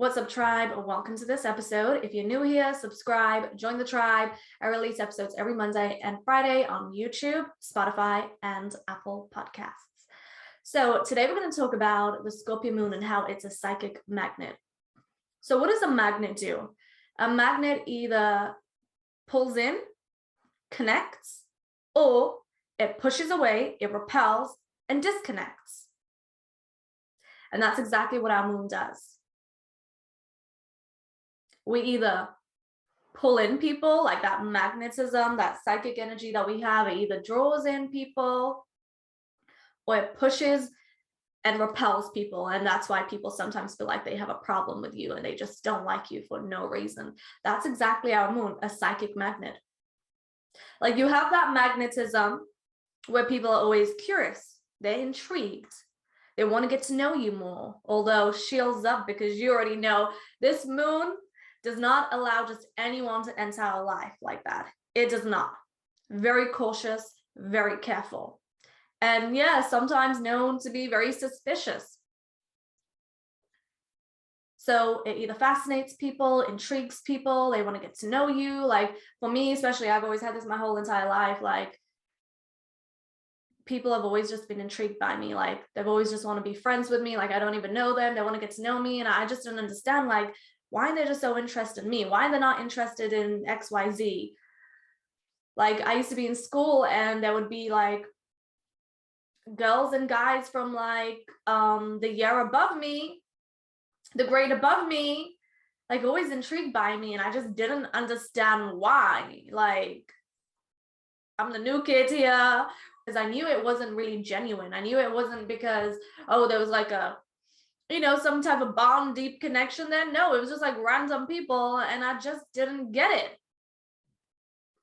What's up, tribe? Welcome to this episode. If you're new here, subscribe, join the tribe. I release episodes every Monday and Friday on YouTube, Spotify, and Apple Podcasts. So today we're going to talk about the Scorpio Moon and how it's a psychic magnet. So what does a magnet do? A magnet either pulls in, connects, or it pushes away, it repels, and disconnects. And that's exactly what our moon does. We either pull in people, like that magnetism, that psychic energy that we have, it either draws in people or it pushes and repels people. And that's why people sometimes feel like they have a problem with you and they just don't like you for no reason. That's exactly our moon, a psychic magnet. Like you have that magnetism where people are always curious, they're intrigued, they want to get to know you more, although shields up because you already know this moon does not allow just anyone to enter our life like that. It does not. Very cautious, very careful. And yeah, sometimes known to be very suspicious. So it either fascinates people, intrigues people, they want to get to know you. Like for me, especially, I've always had this my whole entire life. Like people have always just been intrigued by me. Like they've always just want to be friends with me. Like I don't even know them. They want to get to know me. And I just don't understand like why they're just so interested in me, why they're not interested in XYZ. Like I used to be in school and there would be like girls and guys from like the year above me, the grade above me, like always intrigued by me, and I just didn't understand why. Like I'm the new kid here, because I knew it wasn't really genuine. I knew it wasn't because, oh, there was like a, you know, some type of bond, deep connection there. No, it was just like random people and I just didn't get it.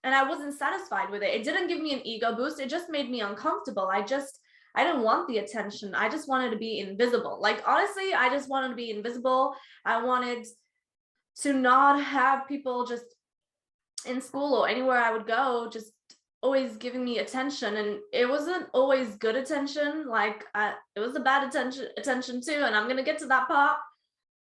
And I wasn't satisfied with it. It didn't give me an ego boost. It just made me uncomfortable. I didn't want the attention. I just wanted to be invisible. Like, honestly, I just wanted to be invisible. I wanted to not have people just in school or anywhere I would go, just always giving me attention. And it wasn't always good attention. Like it was a bad attention too, and I'm gonna get to that part.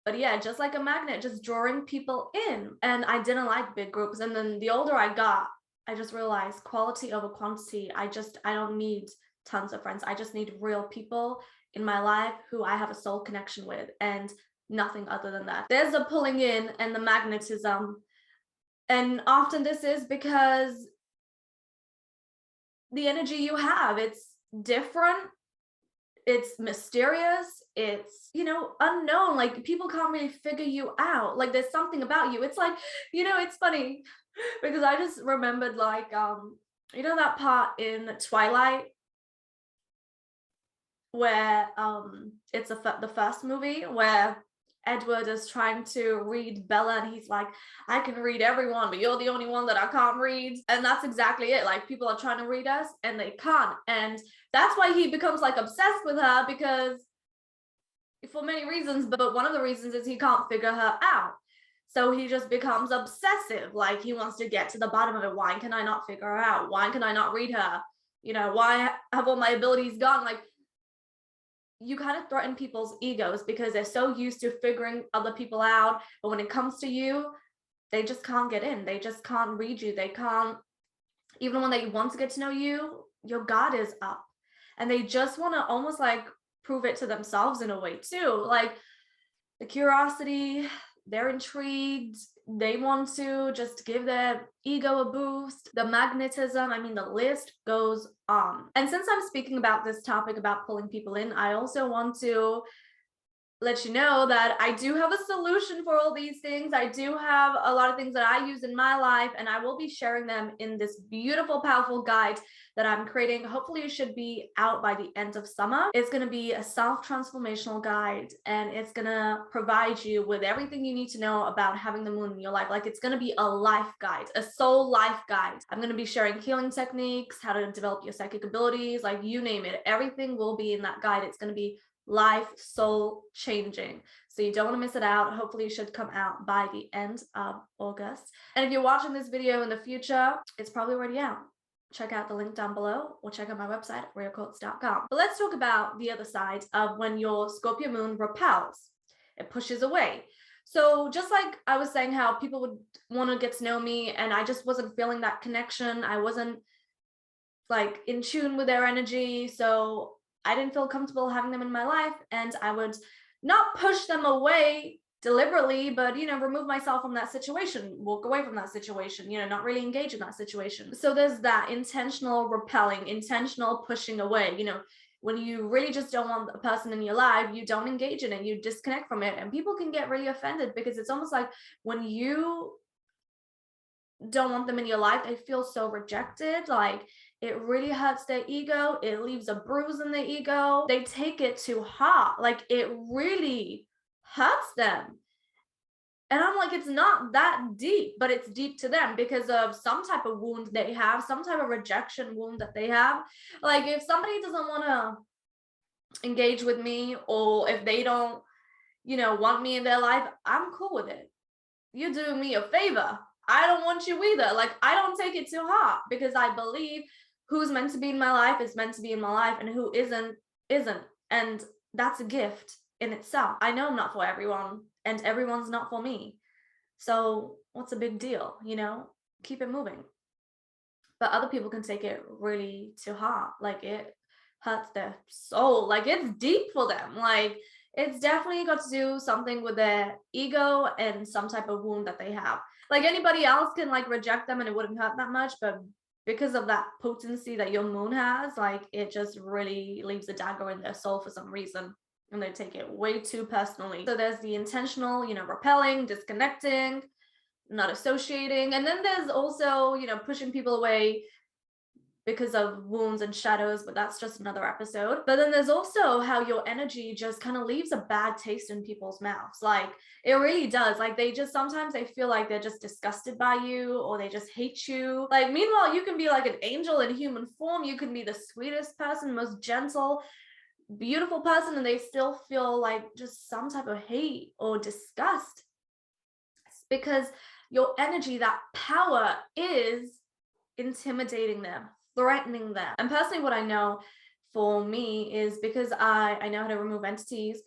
But yeah, just like a magnet, just drawing people in. And I didn't like big groups. And then the older I got, I just realized quality over quantity. I don't need tons of friends. I just need real people in my life who I have a soul connection with, and nothing other than that. There's the pulling in and the magnetism. And often this is because the energy you have, it's different, it's mysterious, it's, you know, unknown. Like people can't really figure you out. Like there's something about you. It's like, you know, it's funny because I just remembered like you know that part in Twilight where it's the first movie where Edward is trying to read Bella and he's like, I can read everyone, but you're the only one that I can't read. And that's exactly it. Like people are trying to read us and they can't. And that's why he becomes like obsessed with her, because for many reasons, but one of the reasons is he can't figure her out. So he just becomes obsessive. Like he wants to get to the bottom of it. Why can I not figure her out? Why can I not read her? You know, why have all my abilities gone? Like, you kind of threaten people's egos because they're so used to figuring other people out. But when it comes to you, they just can't get in. They just can't read you. They can't, even when they want to get to know you, your guard is up. And they just want to almost like prove it to themselves in a way too. Like the curiosity, they're intrigued. They want to just give their ego a boost. The magnetism, I mean, the list goes on. And since I'm speaking about this topic about pulling people in, I also want to let you know that I do have a solution for all these things. I do have a lot of things that I use in my life, and I will be sharing them in this beautiful, powerful guide that I'm creating. Hopefully it should be out by the end of summer. It's going to be a self-transformational guide, and it's going to provide you with everything you need to know about having the moon in your life. Like it's going to be a life guide, a soul life guide. I'm going to be sharing healing techniques, how to develop your psychic abilities, like you name it. Everything will be in that guide. It's going to be life soul changing, so you don't want to miss it out. Hopefully it should come out by the end of August, and if you're watching this video in the future, it's probably already out. Check out the link down below or check out my website reoccults.com. But let's talk about the other side of when your Scorpio moon repels. It pushes away. So just like I was saying, how people would want to get to know me and I just wasn't feeling that connection. I wasn't like in tune with their energy. So I didn't feel comfortable having them in my life. And I would not push them away deliberately, but, you know, remove myself from that situation, walk away from that situation, you know, not really engage in that situation. So there's that intentional repelling, intentional pushing away, you know, when you really just don't want a person in your life, you don't engage in it, you disconnect from it. And people can get really offended because it's almost like when you don't want them in your life, they feel so rejected. Like it really hurts their ego. It leaves a bruise in their ego. They take it too hard. Like it really hurts them. And I'm like, it's not that deep, but it's deep to them because of some type of wound they have, some type of rejection wound that they have. Like if somebody doesn't want to engage with me, or if they don't, you know, want me in their life, I'm cool with it. You're doing me a favor. I don't want you either. Like I don't take it too hard because I believe who's meant to be in my life is meant to be in my life, and who isn't. And that's a gift in itself. I know I'm not for everyone, and everyone's not for me. So what's a big deal? You know, keep it moving. But other people can take it really too hard. Like it hurts their soul. Like it's deep for them. Like it's definitely got to do something with their ego and some type of wound that they have. Like anybody else can like reject them and it wouldn't hurt that much, but because of that potency that your moon has, like it just really leaves a dagger in their soul for some reason, and they take it way too personally. So there's the intentional, you know, repelling, disconnecting, not associating, and then there's also, you know, pushing people away because of wounds and shadows, but that's just another episode. But then there's also how your energy just kind of leaves a bad taste in people's mouths. Like it really does. Like they just, sometimes they feel like they're just disgusted by you, or they just hate you. Like meanwhile, you can be like an angel in human form. You can be the sweetest person, most gentle, beautiful person, and they still feel like just some type of hate or disgust. It's because your energy, that power, is intimidating them, threatening them. And personally, what I know for me is because I know how to remove entities,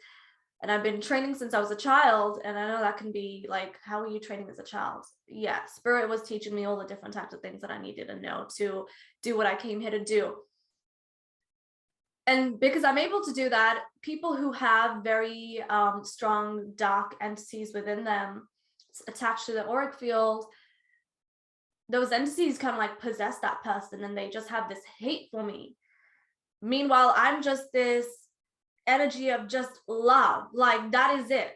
and I've been training since I was a child, and I know that can be like, how are you training as a child? Yeah, Spirit was teaching me all the different types of things that I needed to know to do what I came here to do. And because I'm able to do that, people who have very strong dark entities within them attached to the auric field, those entities kind of like possess that person, and they just have this hate for me. Meanwhile, I'm just this energy of just love. Like that is it.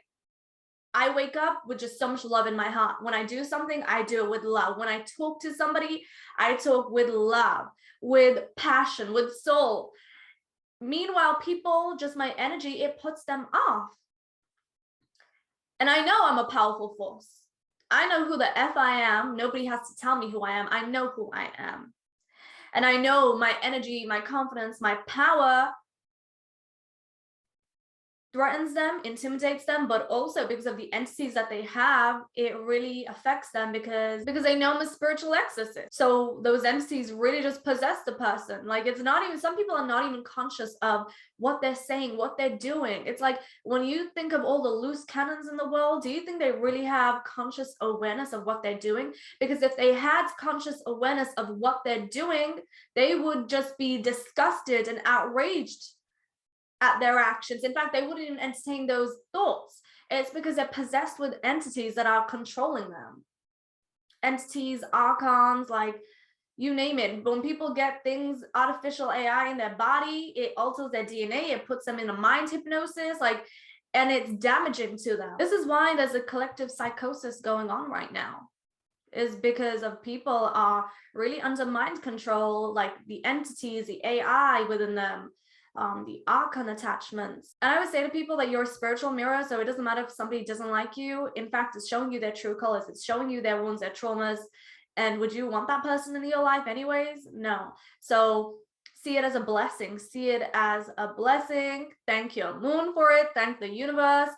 I wake up with just so much love in my heart. When I do something, I do it with love. When I talk to somebody, I talk with love, with passion, with soul. Meanwhile, people, just my energy, it puts them off. And I know I'm a powerful force. I know who the F I am. Nobody has to tell me who I am. I know who I am. And I know my energy, my confidence, my power threatens them, intimidates them, but also because of the entities that they have, it really affects them because they know I'm a spiritual exorcist. So those entities really just possess the person. Like it's not even, some people are not even conscious of what they're saying, what they're doing. It's like when you think of all the loose cannons in the world, do you think they really have conscious awareness of what they're doing? Because if they had conscious awareness of what they're doing, they would just be disgusted and outraged at their actions. In fact, they wouldn't even entertain those thoughts. It's because they're possessed with entities that are controlling them. Entities, archons, like you name it. When people get things, artificial AI in their body, it alters their DNA, it puts them in a mind hypnosis, like, and it's damaging to them. This is why there's a collective psychosis going on right now, is because of people are really under mind control, like the entities, the AI within them, the archon attachments. And I would say to people that you're a spiritual mirror, so it doesn't matter if somebody doesn't like you. In fact, it's showing you their true colors. It's showing you their wounds, their traumas. And would you want that person in your life anyways? No. So see it as a blessing. See it as a blessing. Thank your moon for it. Thank the universe,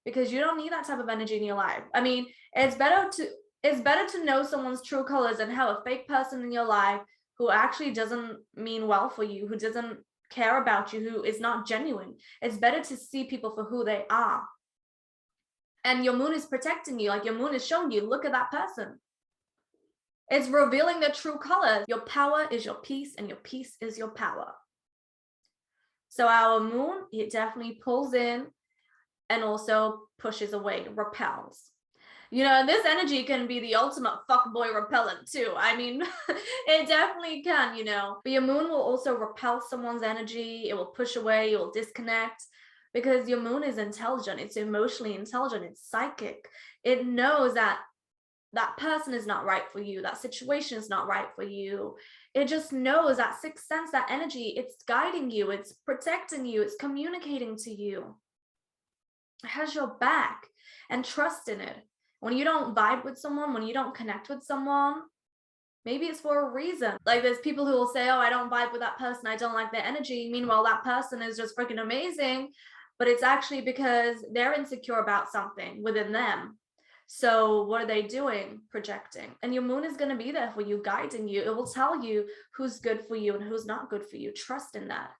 because you don't need that type of energy in your life. I mean, it's better to know someone's true colors and have a fake person in your life who actually doesn't mean well for you, who doesn't care about you, who is not genuine. It's better to see people for who they are And your moon is protecting you. Like your moon is showing you, look at that person. It's revealing their true colors. Your power is your peace, and your peace is your power. So our moon, it definitely pulls in and also pushes away, repels. You know, this energy can be the ultimate fuckboy repellent too. I mean, it definitely can, you know. But your moon will also repel someone's energy. It will push away, it will disconnect, because your moon is intelligent. It's emotionally intelligent. It's psychic. It knows that that person is not right for you. That situation is not right for you. It just knows, that sixth sense, that energy, it's guiding you. It's protecting you. It's communicating to you. It has your back, and trust in it. When you don't vibe with someone, when you don't connect with someone, maybe it's for a reason. Like there's people who will say, oh, I don't vibe with that person, I don't like their energy. Meanwhile, that person is just freaking amazing. But it's actually because they're insecure about something within them. So what are they doing? Projecting. And your moon is going to be there for you, guiding you. It will tell you who's good for you and who's not good for you. Trust in that.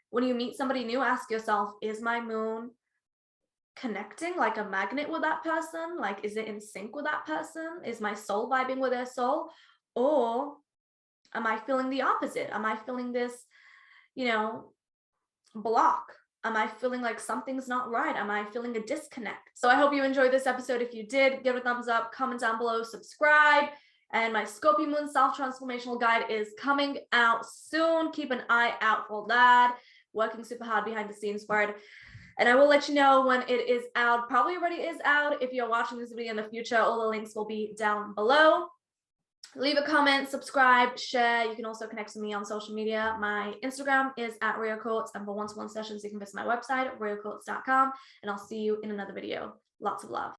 When you meet somebody new, ask yourself, is my moon connecting like a magnet with that person? Like, is it in sync with that person? Is my soul vibing with their soul? Or am I feeling the opposite? Am I feeling this, you know, block? Am I feeling like something's not right? Am I feeling a disconnect? So I hope you enjoyed this episode. If you did, give it a thumbs up, comment down below, subscribe. And my Scorpio Moon Self-Transformational Guide is coming out soon. Keep an eye out for that. Working super hard behind the scenes for it. And I will let you know when it is out. Probably already is out. If you're watching this video in the future, all the links will be down below. Leave a comment, subscribe, share. You can also connect with me on social media. My Instagram is @RioQuartz, and for one-to-one sessions, you can visit my website, rioquartz.com, and I'll see you in another video. Lots of love.